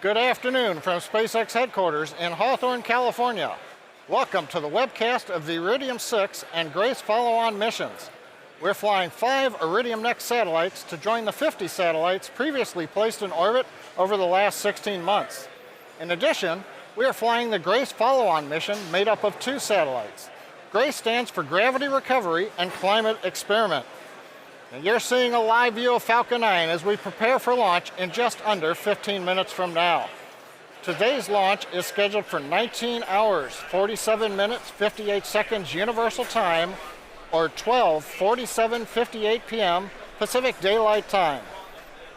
Good afternoon from SpaceX headquarters in Hawthorne, California. Welcome to the webcast of the Iridium-6 and Grace follow-on missions. We're flying 5 Iridium NEXT satellites to join the 50 satellites previously placed in orbit over the last 16 months. In addition, we are flying the Grace follow-on mission made up of 2 satellites. Grace stands for Gravity Recovery and Climate Experiment. And you're seeing a live view of Falcon 9 as we prepare for launch in just under 15 minutes from now. Today's launch is scheduled for 19 hours, 47 minutes, 58 seconds Universal Time, or 12:47:58 p.m. Pacific Daylight Time.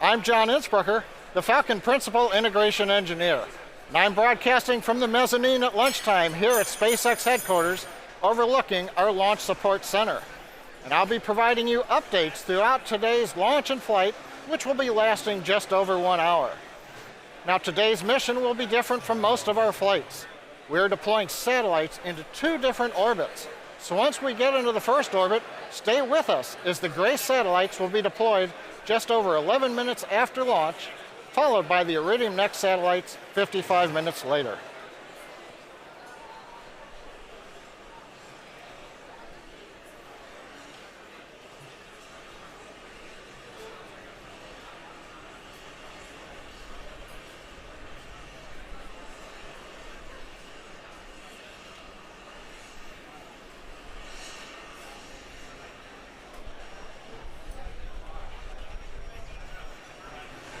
I'm John Innsbrucker, the Falcon Principal Integration Engineer, and I'm broadcasting from the mezzanine at lunchtime here at SpaceX headquarters, overlooking our Launch Support Center. And I'll be providing you updates throughout today's launch and flight, which will be lasting just over 1 hour. Now, today's mission will be different from most of our flights. We're deploying satellites into 2 different orbits. So once we get into the first orbit, stay with us as the Grace satellites will be deployed just over 11 minutes after launch, followed by the Iridium NEXT satellites 55 minutes later.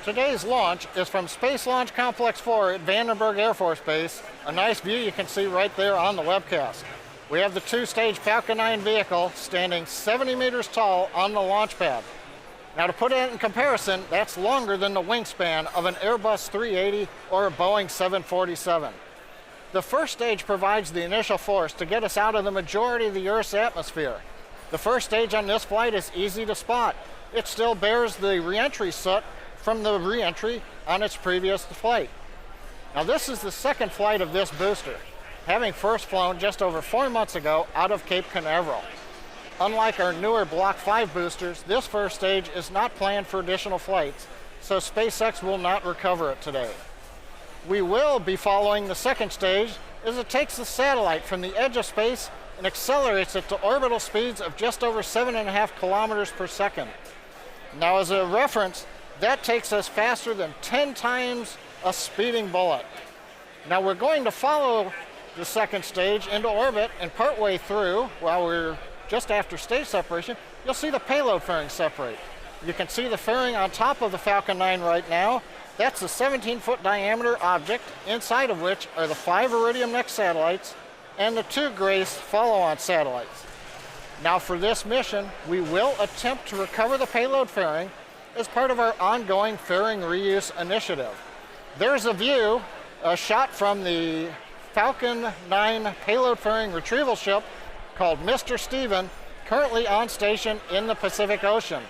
Today's launch is from Space Launch Complex 4 at Vandenberg Air Force Base, a nice view you can see right there on the webcast. We have the 2-stage Falcon 9 vehicle standing 70 meters tall on the launch pad. Now, to put it in comparison, that's longer than the wingspan of an Airbus 380 or a Boeing 747. The first stage provides the initial force to get us out of the majority of the Earth's atmosphere. The first stage on this flight is easy to spot. It still bears the re-entry soot from the re-entry on its previous flight. Now, this is the second flight of this booster, having first flown just over 4 months ago out of Cape Canaveral. Unlike our newer Block 5 boosters, this first stage is not planned for additional flights, so SpaceX will not recover it today. We will be following the second stage as it takes the satellite from the edge of space and accelerates it to orbital speeds of just over 7.5 kilometers per second. Now, as a reference, that takes us faster than 10 times a speeding bullet. Now, we're going to follow the second stage into orbit, and partway through, while we're just after stage separation, you'll see the payload fairing separate. You can see the fairing on top of the Falcon 9 right now. That's a 17-foot diameter object, inside of which are the 5 Iridium NEXT satellites and the 2 Grace follow-on satellites. Now, for this mission, we will attempt to recover the payload fairing as part of our ongoing fairing reuse initiative. There's a view, a shot from the Falcon 9 payload fairing retrieval ship called Mr. Steven, currently on station in the Pacific Ocean.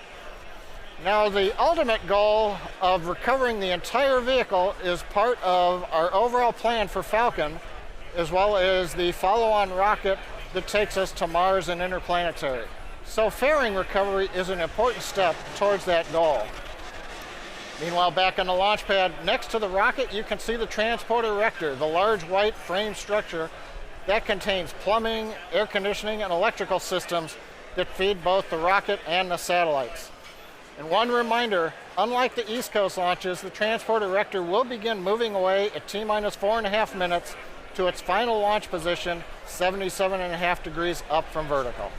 Now, the ultimate goal of recovering the entire vehicle is part of our overall plan for Falcon, as well as the follow-on rocket that takes us to Mars and interplanetary. So fairing recovery is an important step towards that goal. Meanwhile, back on the launch pad, next to the rocket, you can see the transporter erector, the large white frame structure that contains plumbing, air conditioning, and electrical systems that feed both the rocket and the satellites. And one reminder, unlike the East Coast launches, the transporter erector will begin moving away at T-minus 4.5 minutes to its final launch position, 77.5 degrees up from vertical.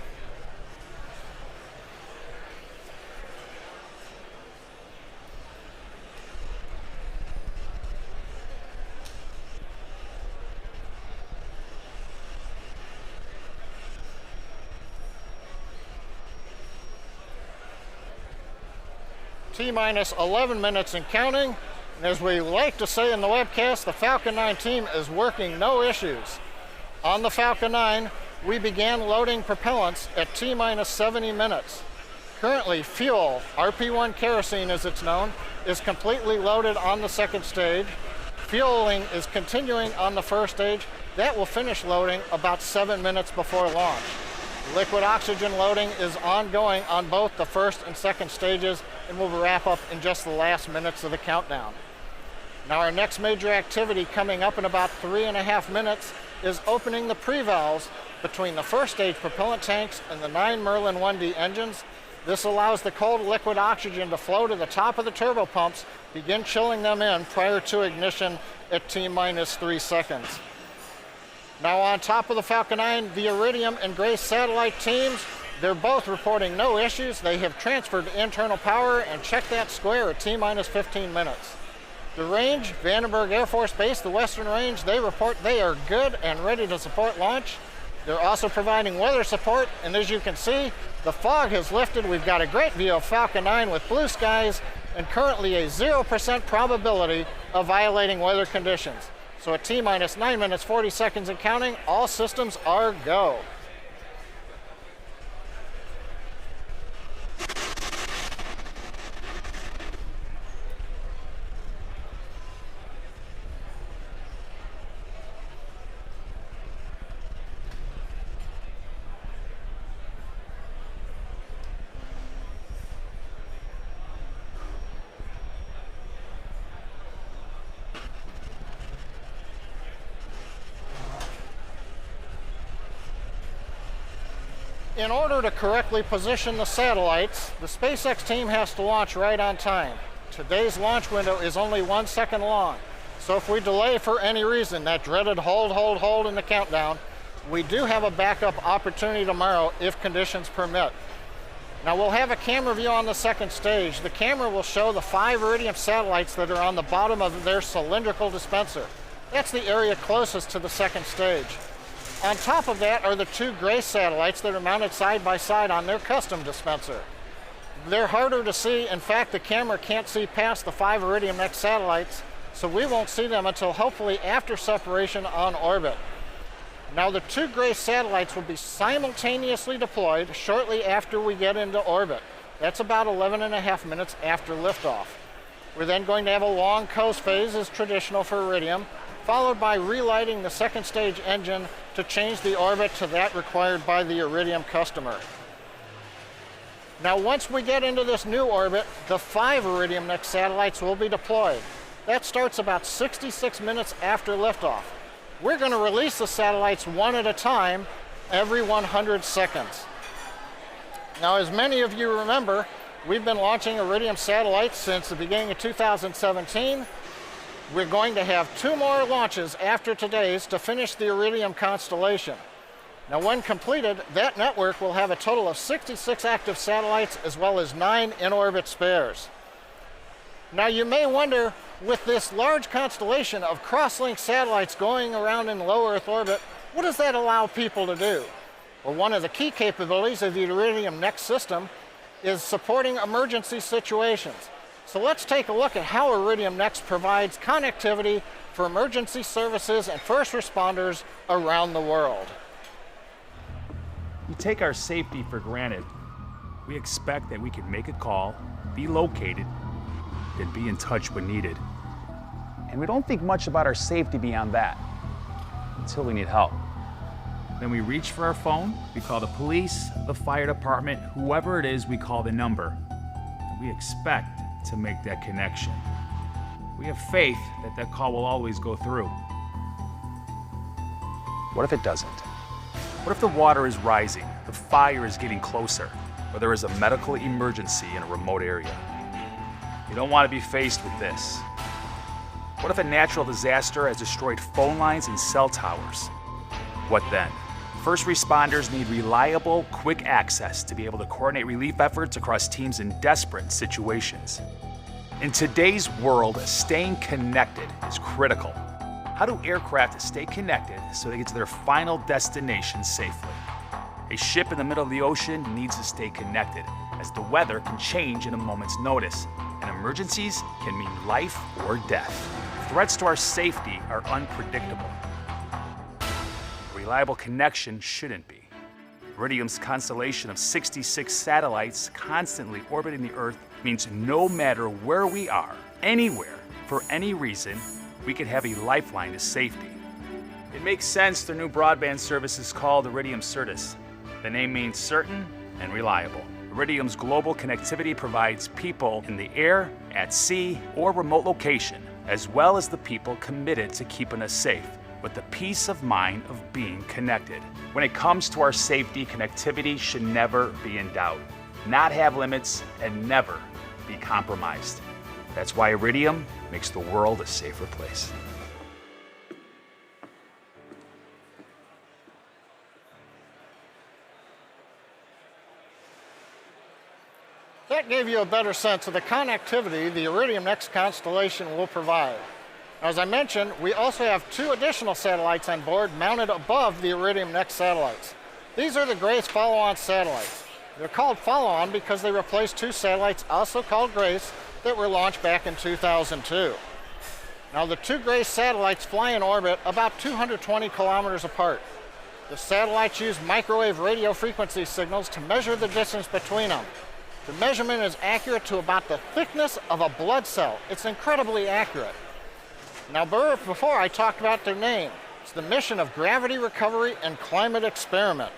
T-minus 11 minutes and counting. And as we like to say in the webcast, the Falcon 9 team is working no issues. On the Falcon 9, we began loading propellants at T-minus 70 minutes. Currently, fuel, RP1 kerosene as it's known, is completely loaded on the second stage. Fueling is continuing on the first stage. That will finish loading about 7 minutes before launch. Liquid oxygen loading is ongoing on both the first and second stages and will wrap up in just the last minutes of the countdown. Now our next major activity coming up in about 3.5 minutes is opening the pre-valves between the first stage propellant tanks and the 9 Merlin 1D engines. This allows the cold liquid oxygen to flow to the top of the turbo pumps, begin chilling them in prior to ignition at T-minus 3 seconds. Now on top of the Falcon 9, the Iridium and Grace satellite teams, they're both reporting no issues. They have transferred to internal power and checked that square at T-minus 15 minutes. The range, Vandenberg Air Force Base, the Western Range, they report they are good and ready to support launch. They're also providing weather support, and as you can see, the fog has lifted. We've got a great view of Falcon 9 with blue skies and currently a 0% probability of violating weather conditions. So at T-minus 9 minutes, 40 seconds and counting, all systems are go. In order to correctly position the satellites, the SpaceX team has to launch right on time. Today's launch window is only 1 second long. So if we delay for any reason, that dreaded hold in the countdown, we do have a backup opportunity tomorrow if conditions permit. Now we'll have a camera view on the second stage. The camera will show the 5 Iridium satellites that are on the bottom of their cylindrical dispenser. That's the area closest to the second stage. On top of that are the 2 Grace satellites that are mounted side by side on their custom dispenser. They're harder to see. In fact, the camera can't see past the 5 Iridium NEXT satellites, so we won't see them until hopefully after separation on orbit. Now the 2 Grace satellites will be simultaneously deployed shortly after we get into orbit. That's about 11.5 minutes after liftoff. We're then going to have a long coast phase as traditional for Iridium, followed by relighting the second stage engine to change the orbit to that required by the Iridium customer. Now once we get into this new orbit, the 5 Iridium NEXT satellites will be deployed. That starts about 66 minutes after liftoff. We're going to release the satellites one at a time every 100 seconds. Now as many of you remember, we've been launching Iridium satellites since the beginning of 2017. We're going to have 2 more launches after today's to finish the Iridium constellation. Now when completed, that network will have a total of 66 active satellites as well as 9 in-orbit spares. Now you may wonder, with this large constellation of cross-linked satellites going around in low Earth orbit, what does that allow people to do? Well, one of the key capabilities of the Iridium NEXT system is supporting emergency situations. So let's take a look at how Iridium NEXT provides connectivity for emergency services and first responders around the world. We take our safety for granted. We expect that we can make a call, be located, and be in touch when needed. And we don't think much about our safety beyond that, until we need help. Then we reach for our phone, we call the police, the fire department, whoever it is, we call the number. And we expect to make that connection. We have faith that that call will always go through. What if it doesn't? What if the water is rising, the fire is getting closer, or there is a medical emergency in a remote area? You don't want to be faced with this. What if a natural disaster has destroyed phone lines and cell towers? What then? First responders need reliable, quick access to be able to coordinate relief efforts across teams in desperate situations. In today's world, staying connected is critical. How do aircraft stay connected so they get to their final destination safely? A ship in the middle of the ocean needs to stay connected, as the weather can change in a moment's notice, and emergencies can mean life or death. Threats to our safety are unpredictable. A reliable connection shouldn't be. Iridium's constellation of 66 satellites constantly orbiting the Earth means no matter where we are, anywhere, for any reason, we could have a lifeline to safety. It makes sense their new broadband service is called Iridium Certus. The name means certain and reliable. Iridium's global connectivity provides people in the air, at sea, or remote location as well as the people committed to keeping us safe, with the peace of mind of being connected. When it comes to our safety, connectivity should never be in doubt, not have limits, and never be compromised. That's why Iridium makes the world a safer place. That gave you a better sense of the connectivity the Iridium NEXT constellation will provide. As I mentioned, we also have 2 additional satellites on board mounted above the Iridium NEXT satellites. These are the Grace follow-on satellites. They're called follow-on because they replace 2 satellites also called Grace that were launched back in 2002. Now the 2 Grace satellites fly in orbit about 220 kilometers apart. The satellites use microwave radio frequency signals to measure the distance between them. The measurement is accurate to about the thickness of a blood cell. It's incredibly accurate. Now, before I talked about their name, it's the mission of Gravity Recovery and Climate Experiment.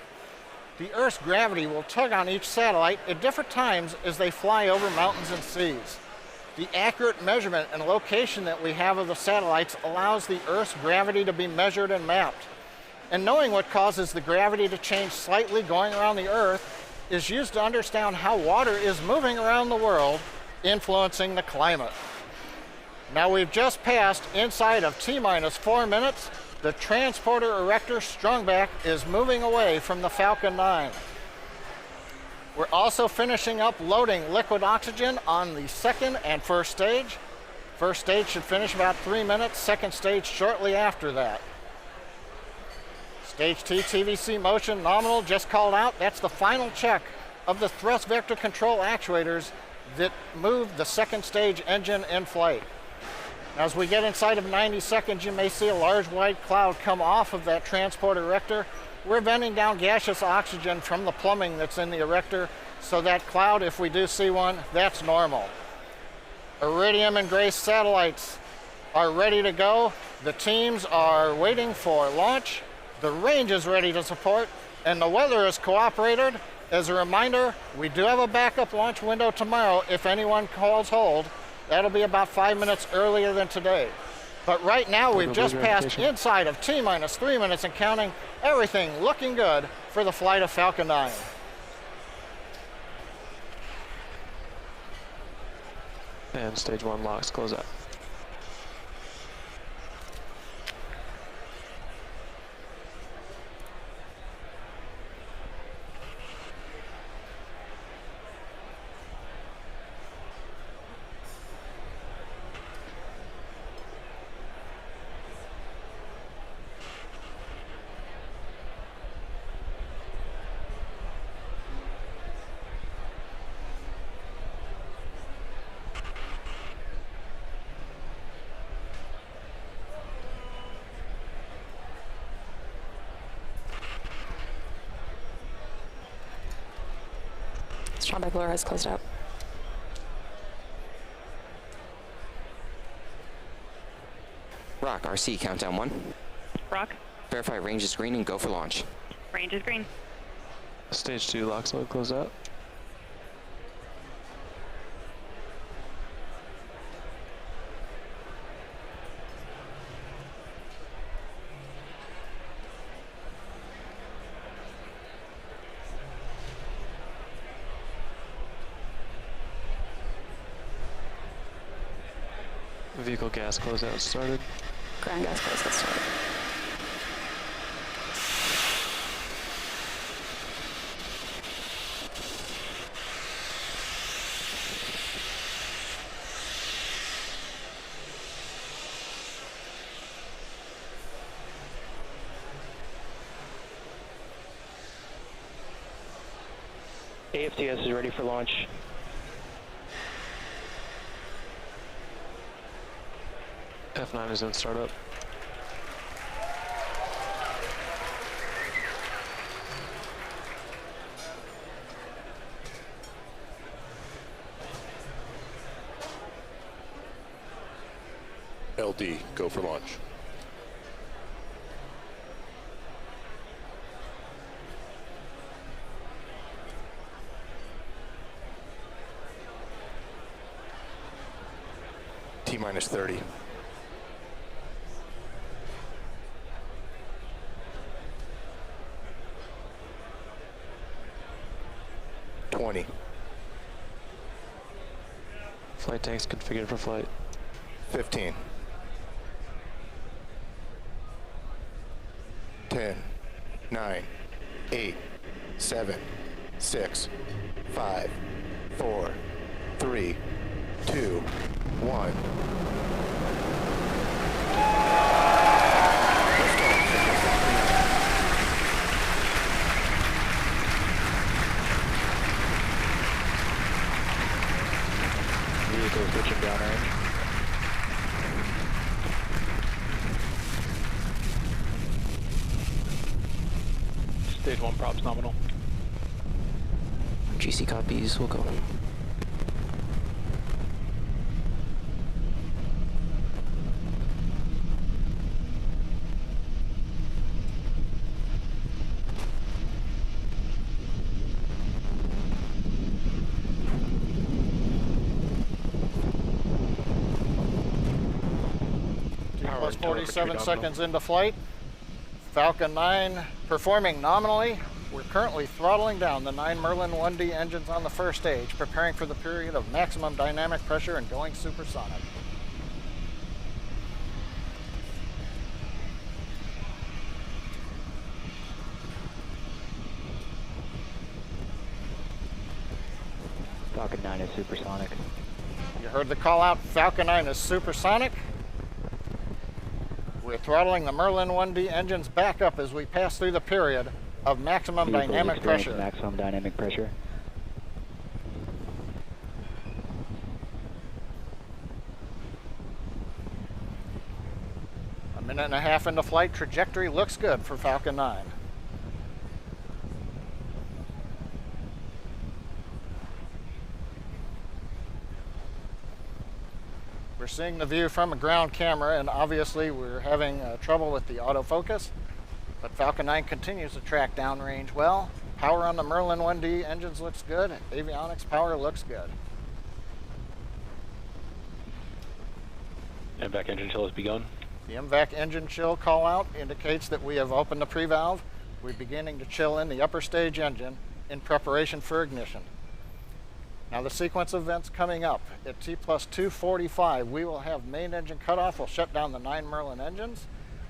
The Earth's gravity will tug on each satellite at different times as they fly over mountains and seas. The accurate measurement and location that we have of the satellites allows the Earth's gravity to be measured and mapped. And knowing what causes the gravity to change slightly going around the Earth is used to understand how water is moving around the world, influencing the climate. Now we've just passed inside of T-minus 4 minutes. The transporter erector Strongback is moving away from the Falcon 9. We're also finishing up loading liquid oxygen on the 2nd and 1st stage. First stage should finish about 3 minutes, 2nd stage shortly after that. Stage T TVC motion nominal just called out. That's the final check of the thrust vector control actuators that move the 2nd stage engine in flight. As we get inside of 90 seconds, you may see a large white cloud come off of that transport erector. We're venting down gaseous oxygen from the plumbing that's in the erector, so that cloud, if we do see one, that's normal. Iridium and Grace satellites are ready to go. The teams are waiting for launch. The range is ready to support, and the weather has cooperated. As a reminder, we do have a backup launch window tomorrow if anyone calls hold. That'll be about 5 minutes earlier than today. But right now, we've just passed inside of T-minus 3 minutes and counting. Everything looking good for the flight of Falcon 9. And stage 1 locks close out. Strongback lower has closed out. Rock, RC, countdown 1. Rock, Verify range is green and go for launch. range is green. Stage 2 locks mode close out. Vehicle gas closeout started. Ground gas closeout started. AFTS is ready for launch. F9 is in startup. LD, go for launch. T-minus 30. Flight tanks configured for flight. 15. 10, 9, 8, 7, 6, 5, 4, 3, 2, 1. Vehicle switching downrange. Stage 1 props nominal. GC copies, we'll go. Plus 47 seconds into flight. Falcon 9 performing nominally. We're currently throttling down the 9 Merlin 1D engines on the first stage, preparing for the period of maximum dynamic pressure and going supersonic. Falcon 9 is supersonic. You heard the call out, Falcon 9 is supersonic. We're throttling the Merlin 1D engines back up as we pass through the period of maximum Vehicles dynamic experience pressure. Maximum dynamic pressure. A minute and a half into flight, trajectory looks good for Falcon 9. We're seeing the view from a ground camera, and obviously we're having trouble with the autofocus, but Falcon 9 continues to track downrange well. Power on the Merlin 1D engines looks good. Avionics power looks good. MVAC engine chill has begun. The MVAC engine chill call out indicates that we have opened the pre-valve. We're beginning to chill in the upper stage engine in preparation for ignition. Now the sequence of events coming up at T plus 245, we will have main engine cutoff. We'll shut down the 9 Merlin engines.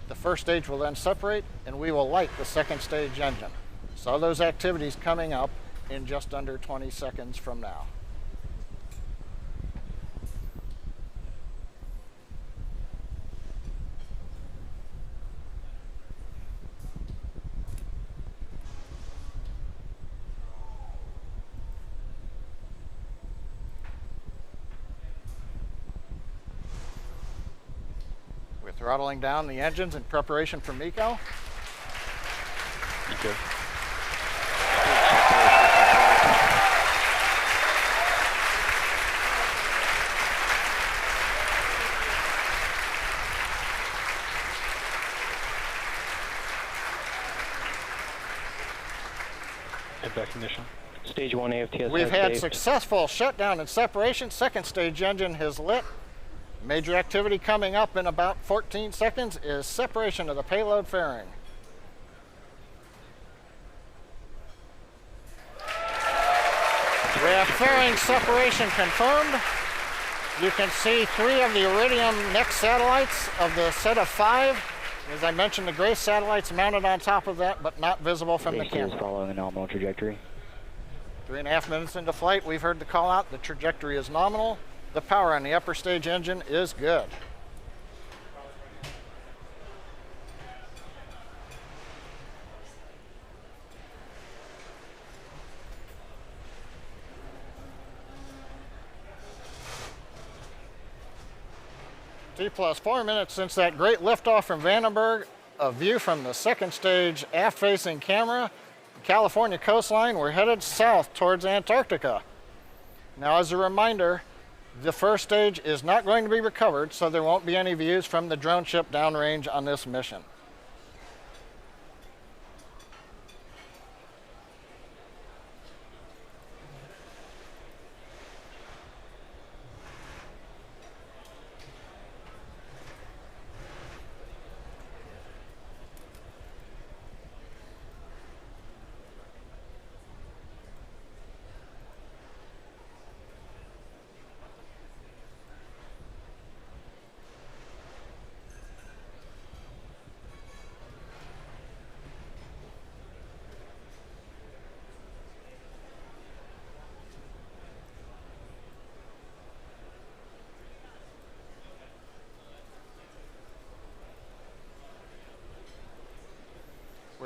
The first stage will then separate, and we will light the second stage engine. So those activities coming up in just under 20 seconds from now. We're throttling down the engines in preparation for MECO. Eco. MVAC ignition. Stage 1 AFTS. We've had safe. successful shutdown and separation. Second stage engine has lit. Major activity coming up in about 14 seconds is separation of the payload fairing. We have fairing separation confirmed. You can see 3 of the Iridium NEXT satellites of the set of 5. As I mentioned, the gray satellites mounted on top of that, but not visible from the Stage 2 is camera. following a nominal trajectory. 3.5 minutes into flight, we've heard the call out. The trajectory is nominal. The power on the upper stage engine is good. T plus 4 minutes since that great liftoff from Vandenberg. A view from the second stage aft-facing camera. California coastline, we're headed south towards Antarctica. Now, as a reminder, the first stage is not going to be recovered, so there won't be any views from the drone ship downrange on this mission.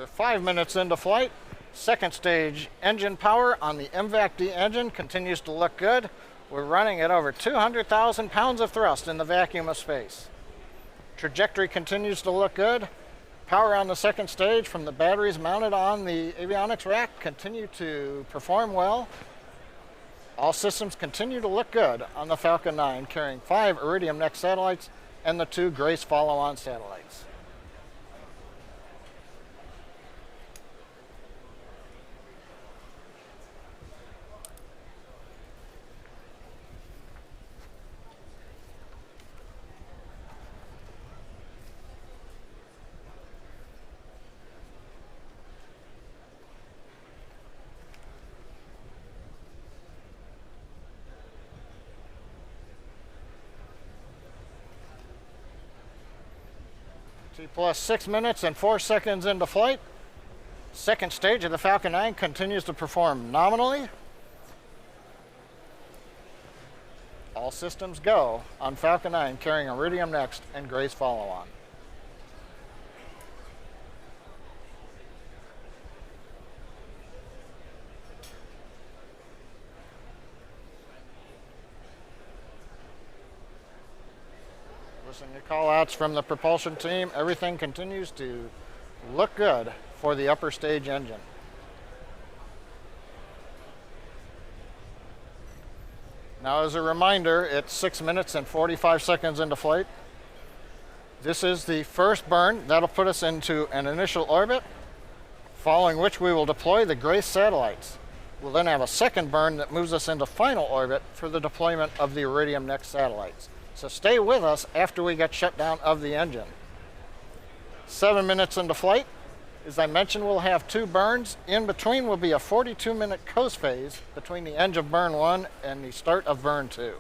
We're 5 minutes into flight. Second stage engine power on the MVAC-D engine continues to look good. We're running at over 200,000 pounds of thrust in the vacuum of space. Trajectory continues to look good. Power on the second stage from the batteries mounted on the avionics rack continue to perform well. All systems continue to look good on the Falcon 9, carrying 5 Iridium NEXT satellites and the 2 Grace follow-on satellites. T plus 6 minutes and 4 seconds into flight. Second stage of the Falcon 9 continues to perform nominally. All systems go on Falcon 9 carrying Iridium NEXT and Grace follow-on. Listening to call-outs from the propulsion team, everything continues to look good for the upper stage engine. Now, as a reminder, it's 6 minutes and 45 seconds into flight. This is the first burn. That'll put us into an initial orbit, following which we will deploy the Grace satellites. We'll then have a second burn that moves us into final orbit for the deployment of the Iridium NEXT satellites. So stay with us after we get shut down of the engine. 7 minutes into flight. As I mentioned, we'll have 2 burns. In between will be a 42-minute coast phase between the end of burn 1 and the start of burn 2.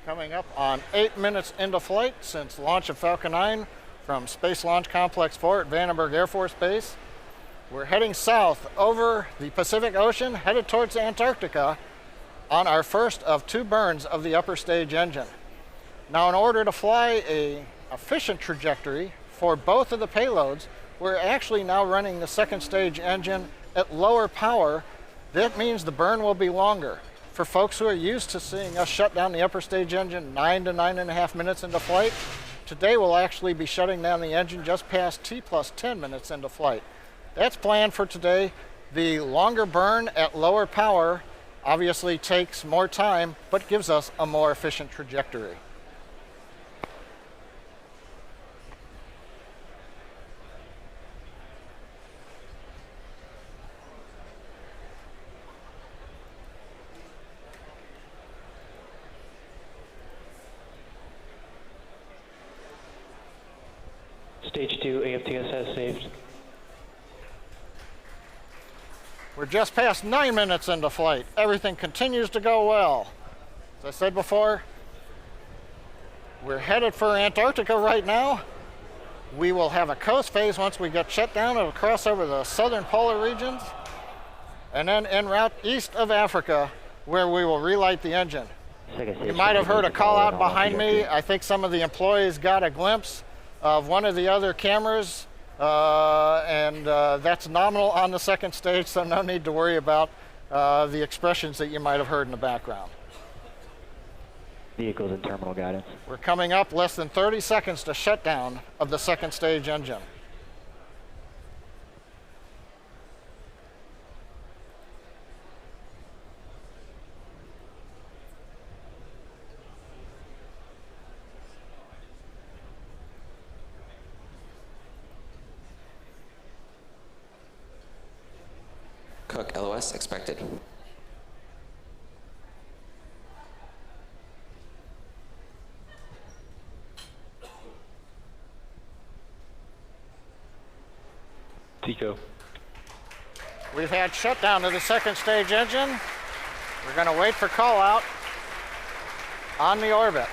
Coming up on 8 minutes into flight since launch of Falcon 9 from Space Launch Complex 4 at Vandenberg Air Force Base. We're heading south over the Pacific Ocean, headed towards Antarctica on our first of 2 burns of the upper stage engine. Now, in order to fly an efficient trajectory for both of the payloads, we're actually now running the second stage engine at lower power. That means the burn will be longer. For folks who are used to seeing us shut down the upper stage engine 9 to 9.5 minutes into flight, today we'll actually be shutting down the engine just past T plus 10 minutes into flight. That's planned for today. The longer burn at lower power obviously takes more time, but gives us a more efficient trajectory. Stage 2 AFTSS saved. We're just past 9 minutes into flight. Everything continues to go well. As I said before, we're headed for Antarctica right now. We will have a coast phase once we get shut down. It'll cross over the southern polar regions and then en route east of Africa, where we will relight the engine. You might have heard a call out behind me. I think some of the employees got a glimpse of one of the other cameras, and that's nominal on the second stage, so no need to worry about the expressions that you might have heard in the background. Vehicles and terminal guidance. We're coming up less than 30 seconds to shutdown of the second stage engine. Cook, LOS expected. Tico. We've had shutdown of the second stage engine. We're going to wait for call out on the orbit.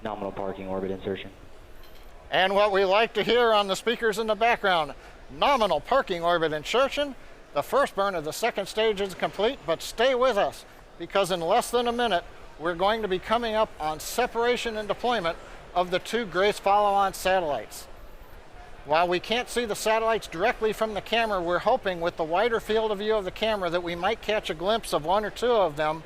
Nominal parking orbit insertion. And what we like to hear on the speakers in the background, nominal parking orbit insertion. The first burn of the second stage is complete, but stay with us because in less than a minute, we're going to be coming up on separation and deployment of the two Grace follow-on satellites. While we can't see the satellites directly from the camera, we're hoping with the wider field of view of the camera that we might catch a glimpse of one or two of them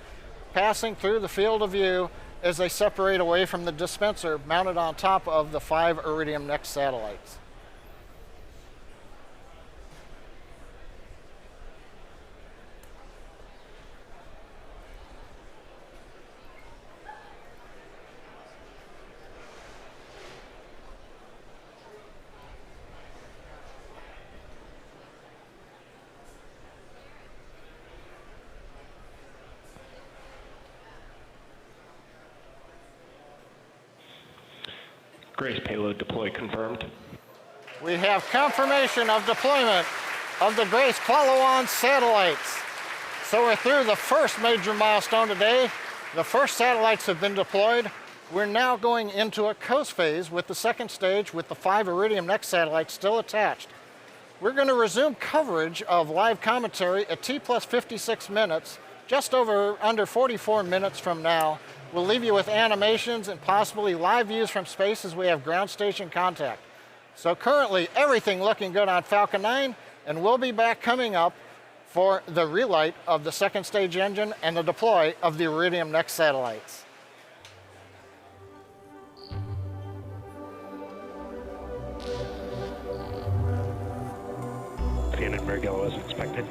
passing through the field of view as they separate away from the dispenser mounted on top of the 5 Iridium NEXT satellites. Grace payload deploy confirmed. We have confirmation of deployment of the Grace follow-on satellites. So we're through the first major milestone today. The first satellites have been deployed. We're now going into a coast phase with the second stage with the 5 Iridium NEXT satellites still attached. We're going to resume coverage of live commentary at T plus 56 minutes, just under 44 minutes from now. We'll leave you with animations and possibly live views from space as we have ground station contact. So currently, everything looking good on Falcon 9, and we'll be back coming up for the relight of the second stage engine and the deploy of the Iridium NEXT satellites. Vandenberg LOS expected.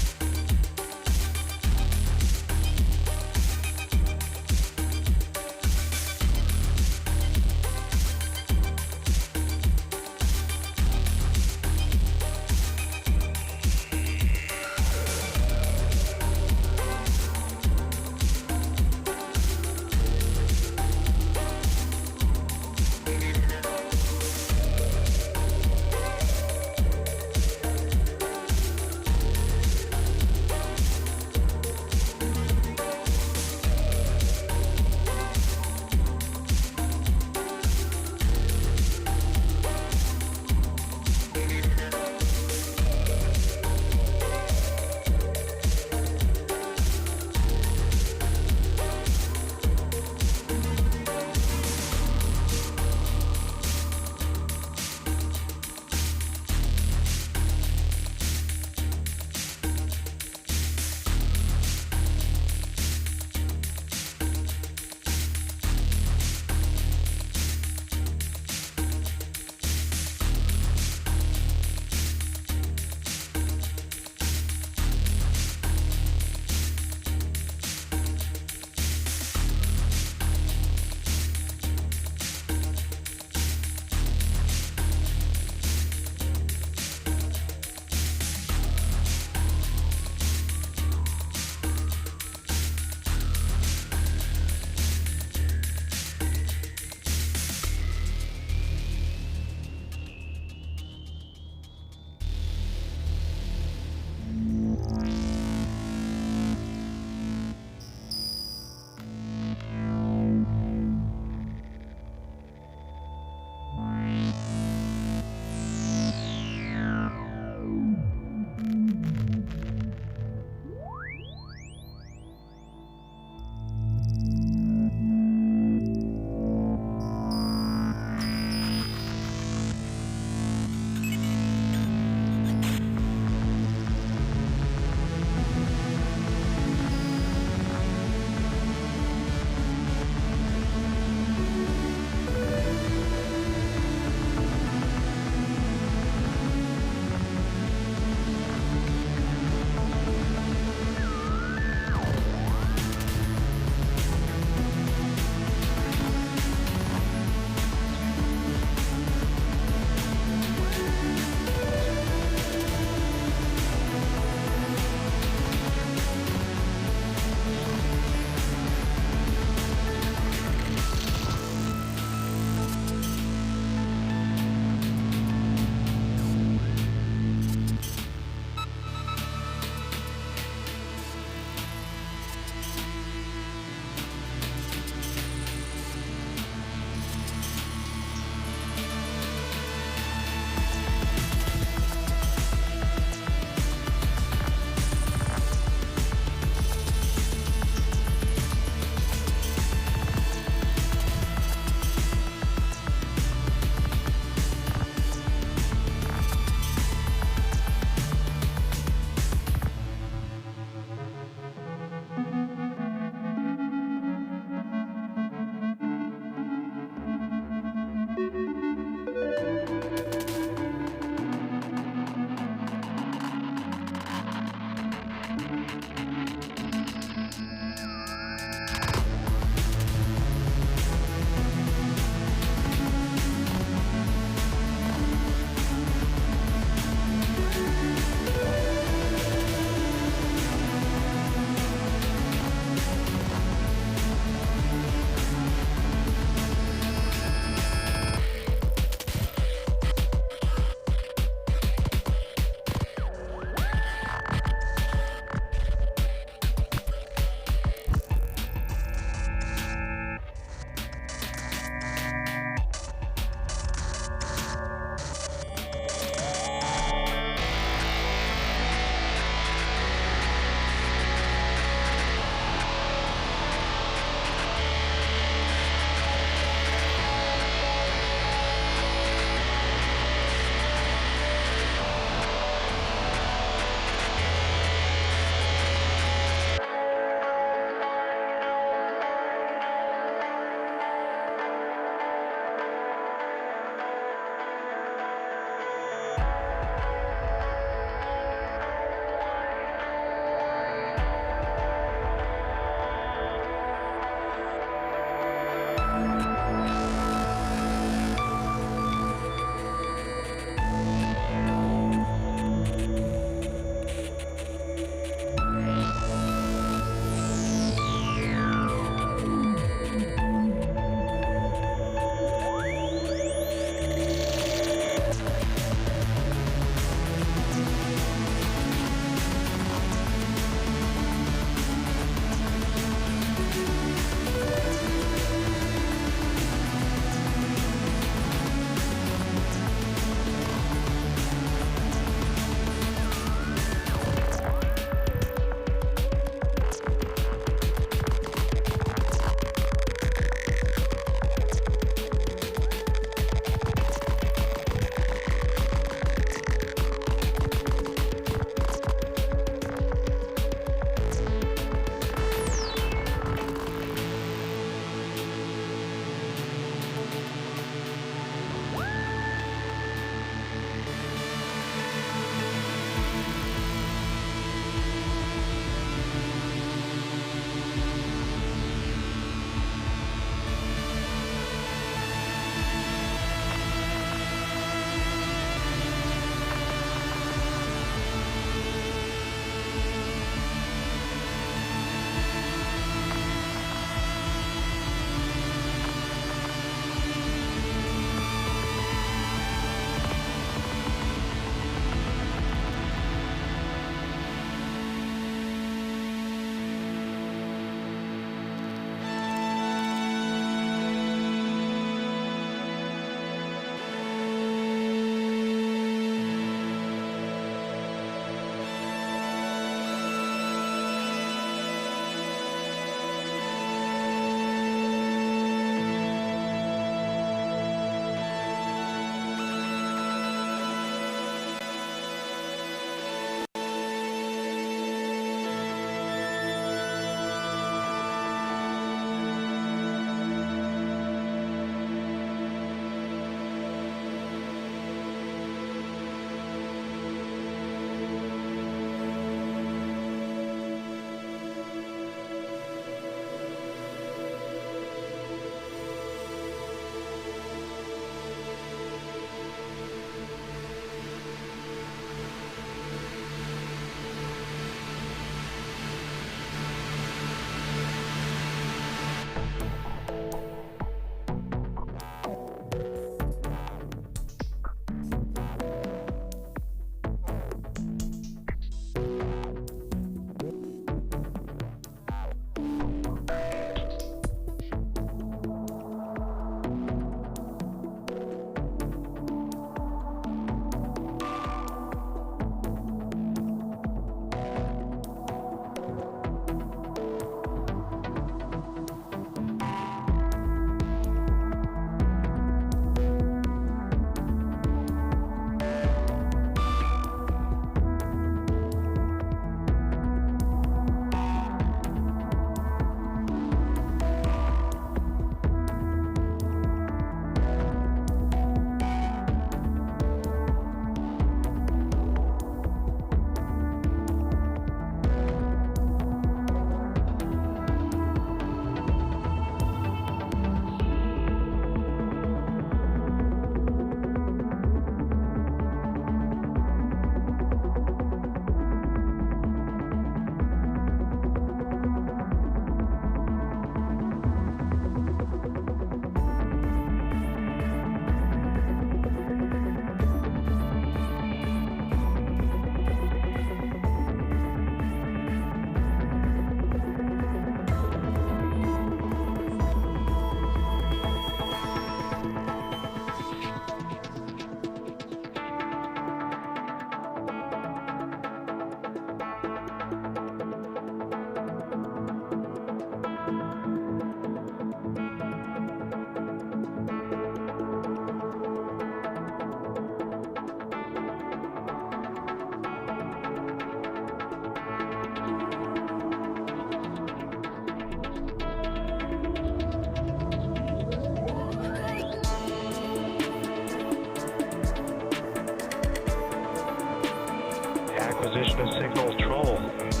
Acquisition of signal troll.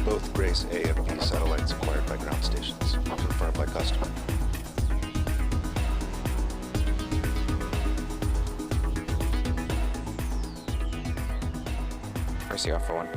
both Grace A and B satellites acquired by ground stations. Confirmed by customer. RC off for 1.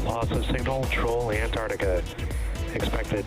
Loss of signal, troll Antarctica expected.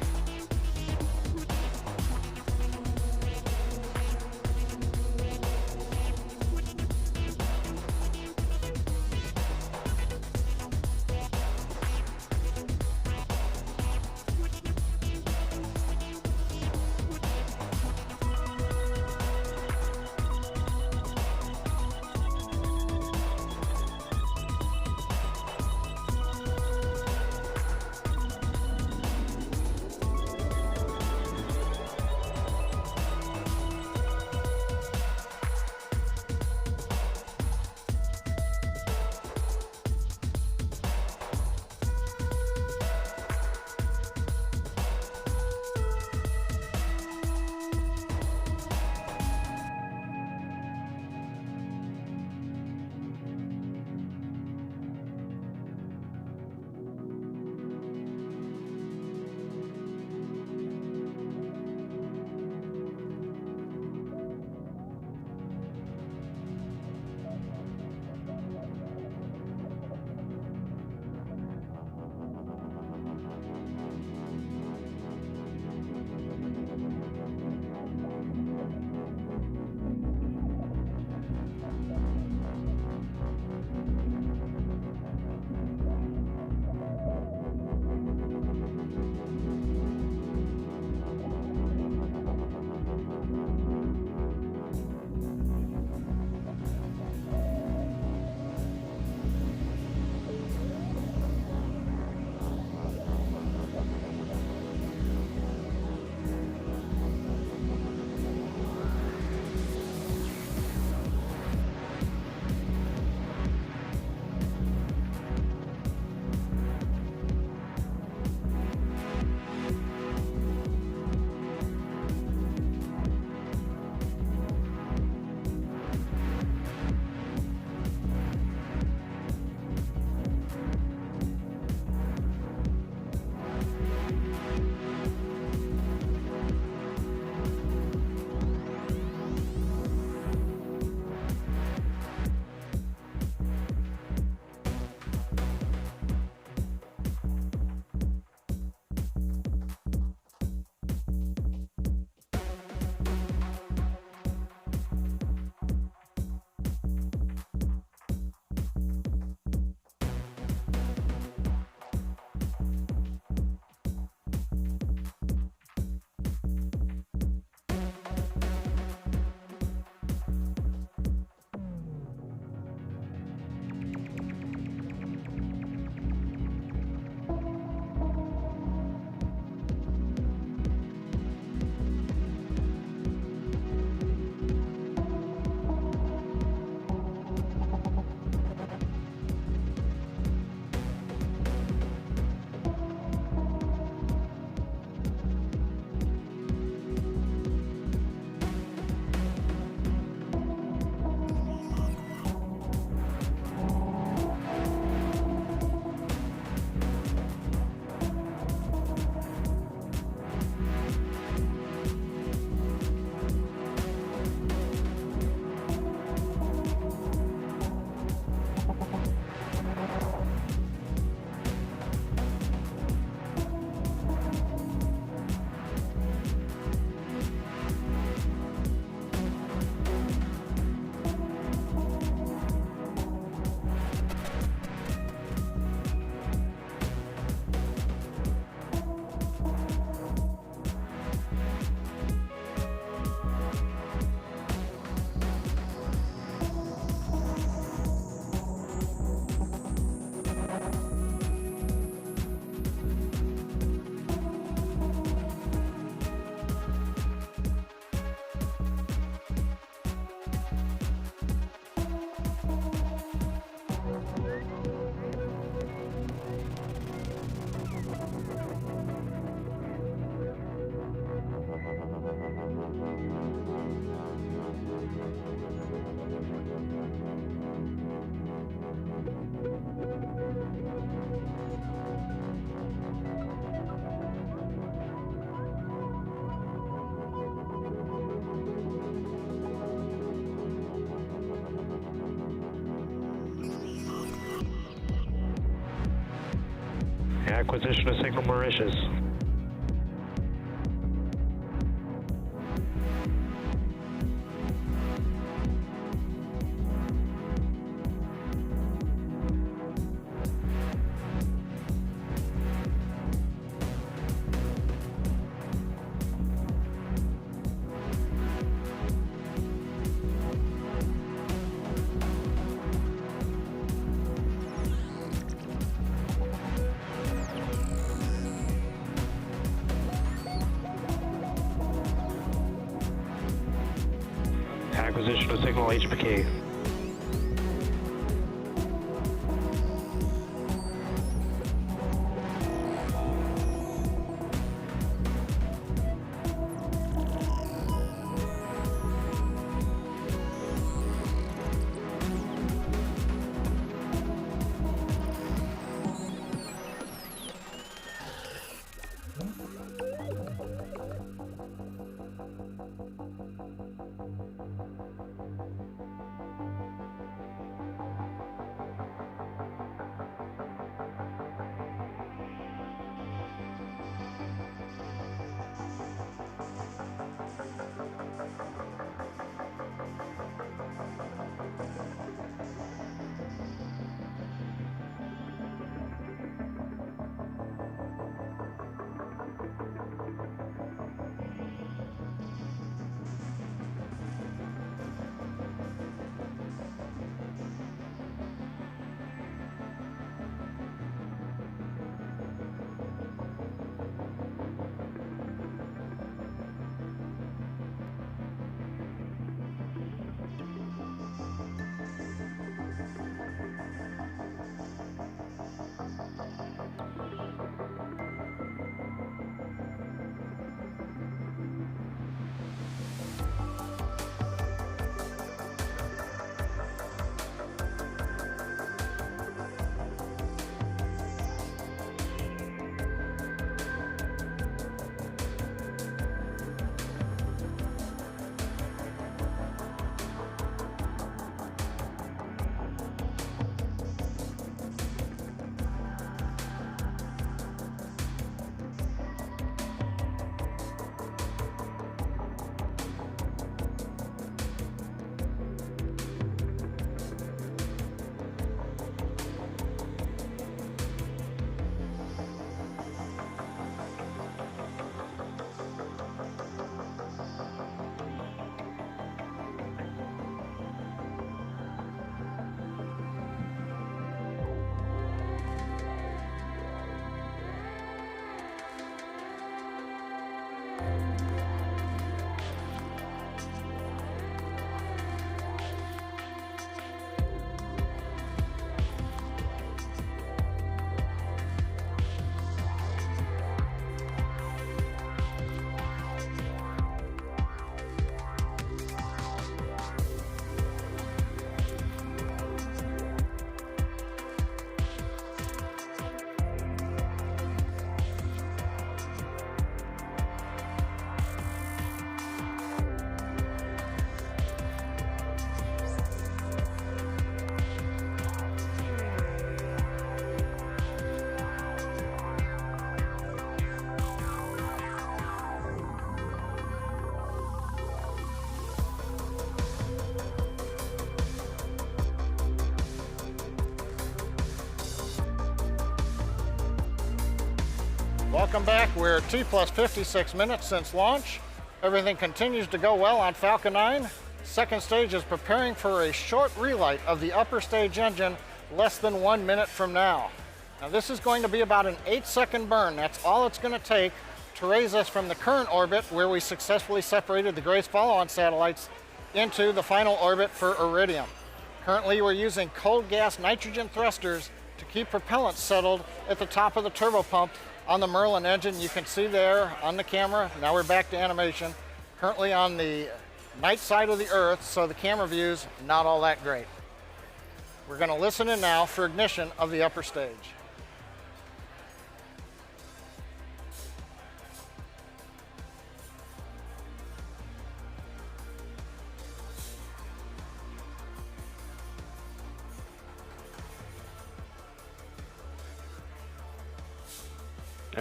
Acquisition of signal Mauritius. Acquisition of signal HPK. Welcome back. We're T plus 56 minutes since launch. Everything continues to go well on Falcon 9. Second stage is preparing for a short relight of the upper stage engine less than 1 minute from now. Now this is going to be about an 8-second burn. That's all it's going to take to raise us from the current orbit where we successfully separated the Grace follow-on satellites into the final orbit for Iridium. Currently we're using cold gas nitrogen thrusters to keep propellant settled at the top of the turbopump on the Merlin engine. You can see there on the camera. Now we're back to animation. Currently on the night side of the Earth, so the camera view's not all that great. We're going to listen in now for ignition of the upper stage.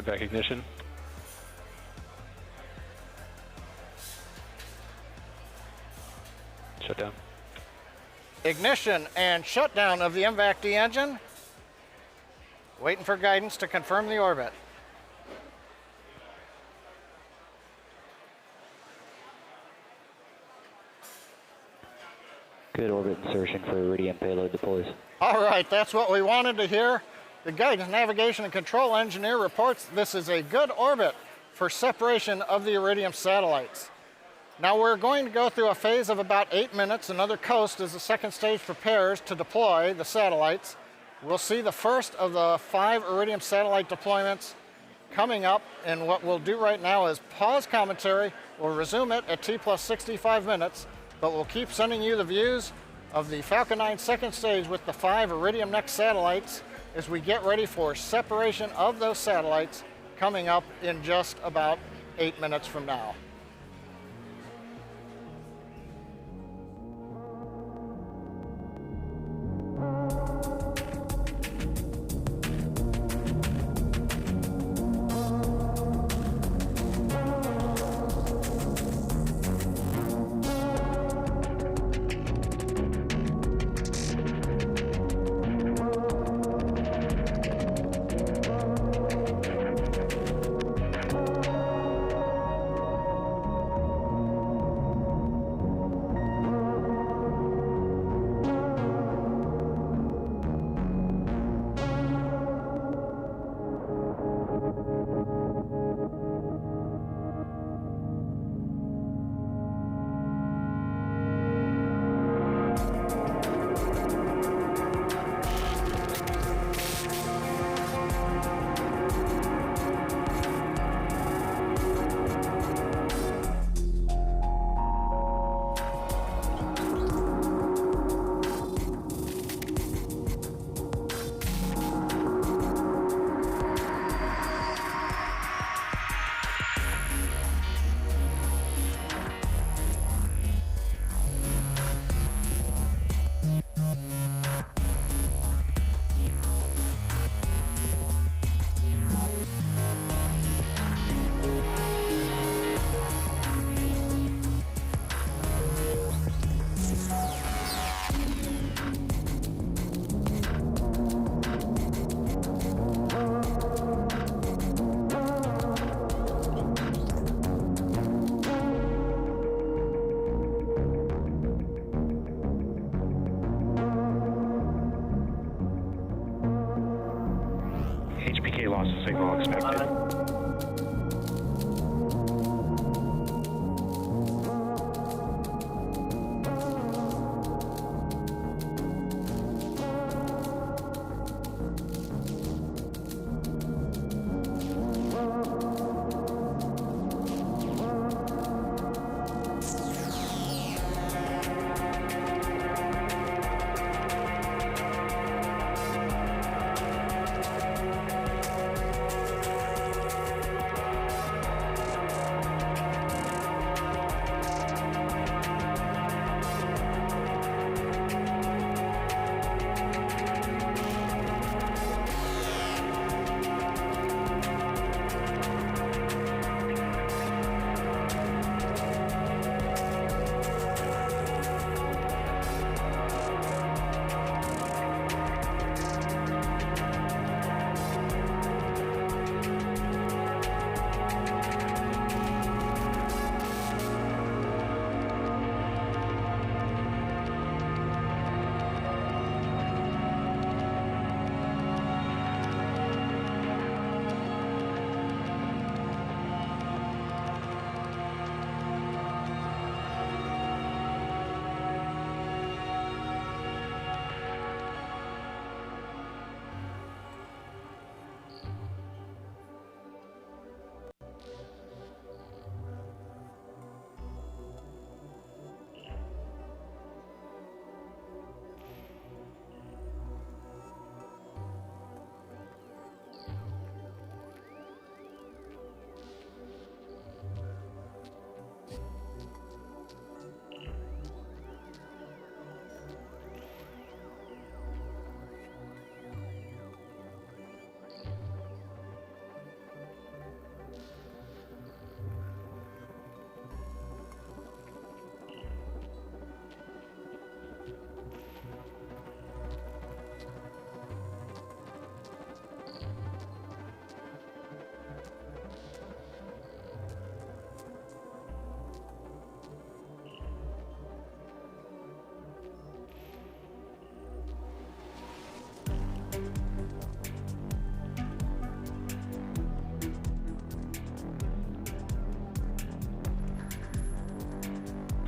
Back ignition. Shut down. Ignition and shutdown of the MVAC-D engine. Waiting for guidance to confirm the orbit. Good orbit insertion for Iridium payload deploys. All right, that's what we wanted to hear. The guidance, navigation, and control engineer reports this is a good orbit for separation of the Iridium satellites. Now we're going to go through a phase of about 8 minutes, another coast as the second stage prepares to deploy the satellites. We'll see the first of the 5 Iridium satellite deployments coming up, and what we'll do right now is pause commentary. We'll resume it at T plus 65 minutes, but we'll keep sending you the views of the Falcon 9 second stage with the 5 Iridium NEXT satellites as we get ready for separation of those satellites coming up in just about 8 minutes from now.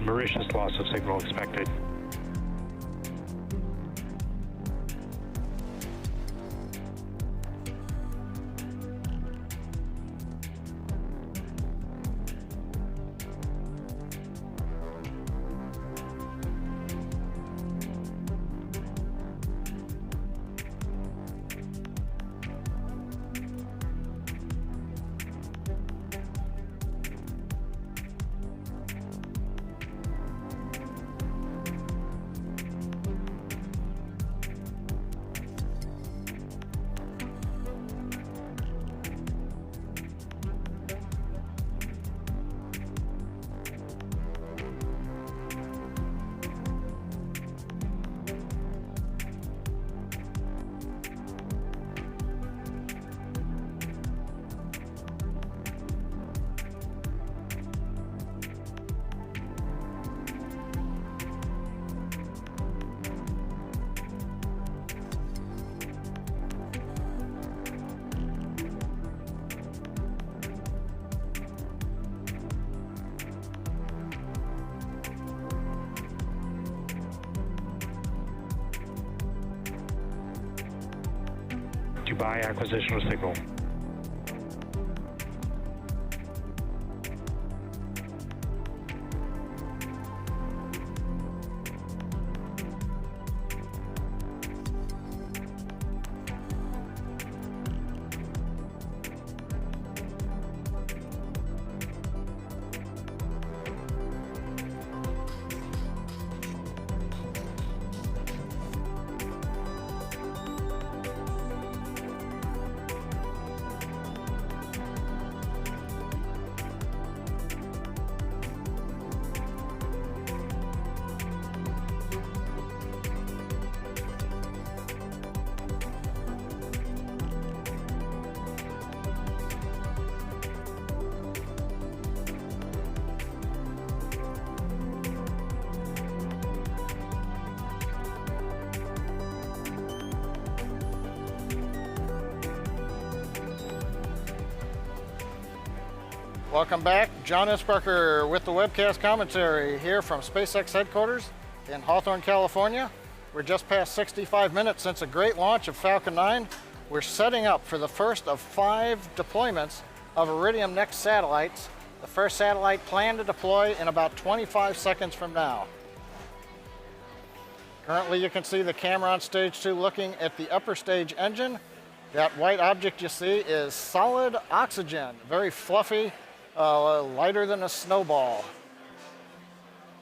Mauritius, loss of signal expected. Dubai acquisition of signal. Welcome back. John Isberker with the webcast commentary here from SpaceX headquarters in Hawthorne, California. We're just past 65 minutes since a great launch of Falcon 9. We're setting up for the first of 5 deployments of Iridium NEXT satellites. The first satellite planned to deploy in about 25 seconds from now. Currently you can see the camera on stage 2 looking at the upper stage engine. That white object you see is solid oxygen, very fluffy, lighter than a snowball.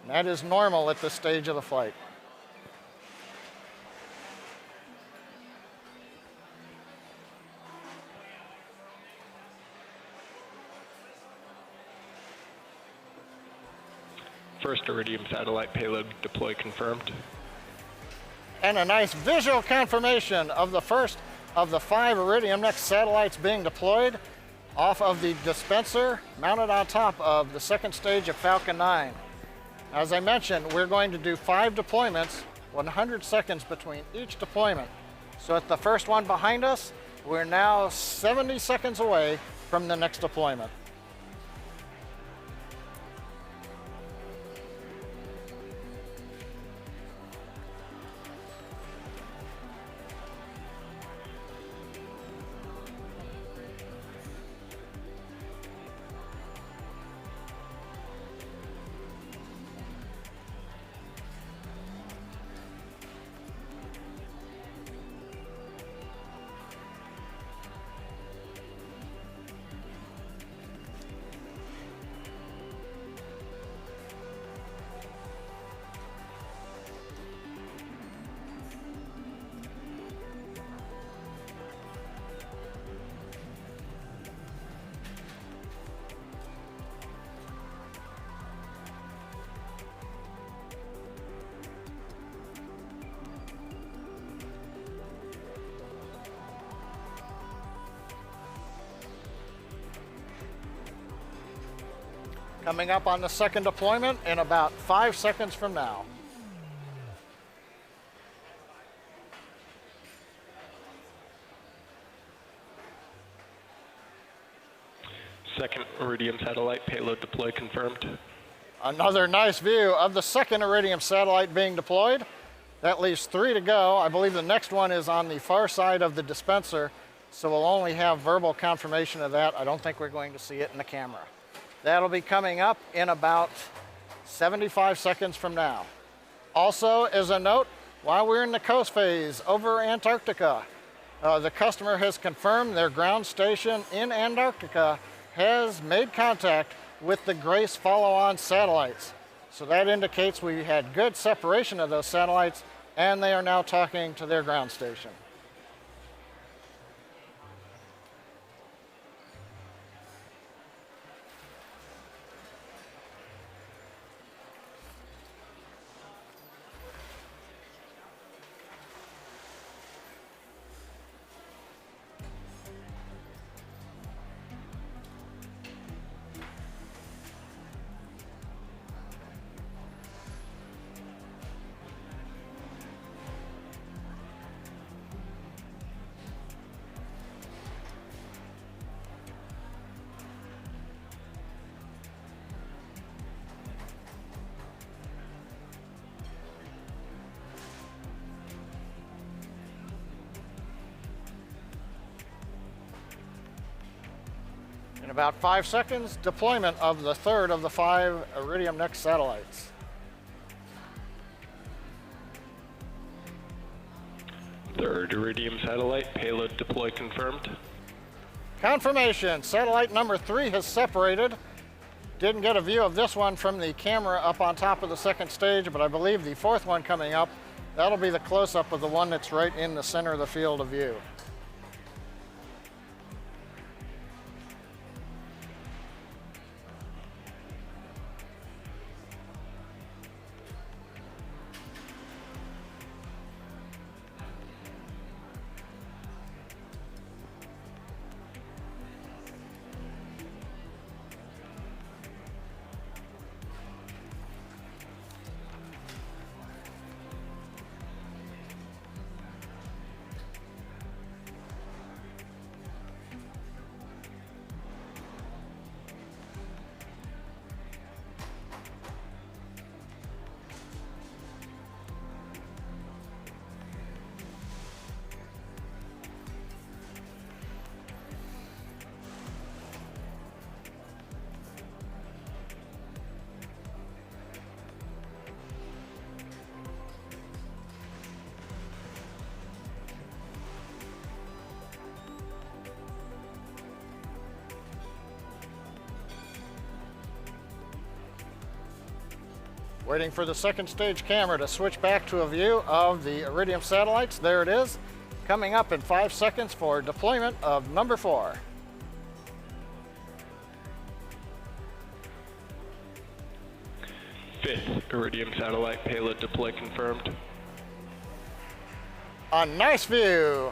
And that is normal at this stage of the flight. First Iridium satellite payload deploy confirmed. And a nice visual confirmation of the first of the 5 Iridium NEXT satellites being deployed off of the dispenser mounted on top of the second stage of Falcon 9. As I mentioned, we're going to do 5 deployments, 100 seconds between each deployment. So at the first one behind us, we're now 70 seconds away from the next deployment. Coming up on the second deployment in about 5 seconds from now. Second Iridium satellite payload deploy confirmed. Another nice view of the second Iridium satellite being deployed. That leaves 3 to go. I believe the next one is on the far side of the dispenser, so we'll only have verbal confirmation of that. I don't think we're going to see it in the camera. That'll be coming up in about 75 seconds from now. Also, as a note, while we're in the coast phase over Antarctica, the customer has confirmed their ground station in Antarctica has made contact with the Grace follow-on satellites. So that indicates we had good separation of those satellites, and they are now talking to their ground station. In about 5 seconds, deployment of the third of the 5 Iridium NEXT satellites. Third Iridium satellite, payload deploy confirmed. Confirmation, satellite number 3 has separated. Didn't get a view of this one from the camera up on top of the second stage, but I believe the 4th one coming up, that'll be the close-up of the one that's right in the center of the field of view. Waiting for the second stage camera to switch back to a view of the Iridium satellites. There it is, coming up in 5 seconds for deployment of number 4. Fifth Iridium satellite, payload deploy confirmed. A nice view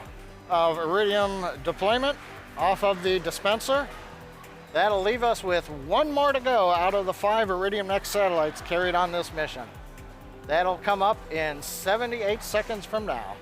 of Iridium deployment off of the dispenser. That'll leave us with 1 more to go out of the 5 Iridium NEXT satellites carried on this mission. That'll come up in 78 seconds from now.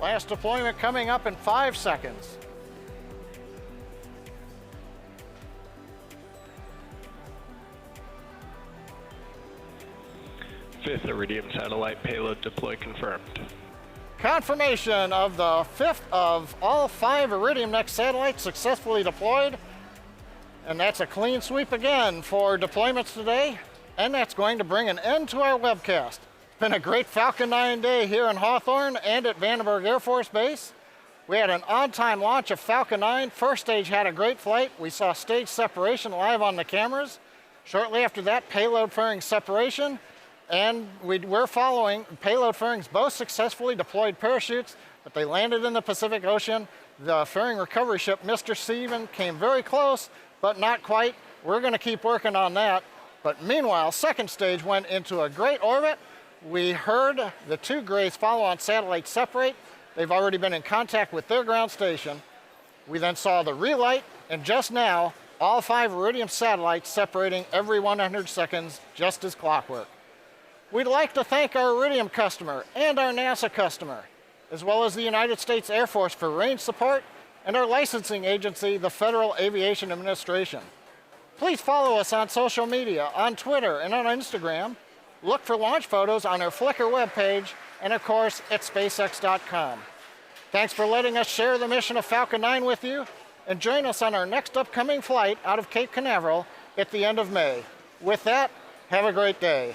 Last deployment coming up in 5 seconds. Fifth Iridium satellite, payload deploy confirmed. Confirmation of the 5th of all 5 Iridium NEXT satellites successfully deployed. And that's a clean sweep again for deployments today. And that's going to bring an end to our webcast. It's been a great Falcon 9 day here in Hawthorne and at Vandenberg Air Force Base. We had an on-time launch of Falcon 9. First stage had a great flight. We saw stage separation live on the cameras. Shortly after that, payload fairing separation. And we're following payload fairings. Both successfully deployed parachutes, but they landed in the Pacific Ocean. The fairing recovery ship, Mr. Steven, came very close, but not quite. We're going to keep working on that. But meanwhile, second stage went into a great orbit. We heard the 2 Grace follow-on satellites separate. They've already been in contact with their ground station. We then saw the relight, and just now, all 5 Iridium satellites separating every 100 seconds, just as clockwork. We'd like to thank our Iridium customer and our NASA customer, as well as the United States Air Force for range support, and our licensing agency, the Federal Aviation Administration. Please follow us on social media, on Twitter and on Instagram. Look for launch photos on our Flickr webpage, and of course, at SpaceX.com. Thanks for letting us share the mission of Falcon 9 with you, and join us on our next upcoming flight out of Cape Canaveral at the end of May. With that, have a great day.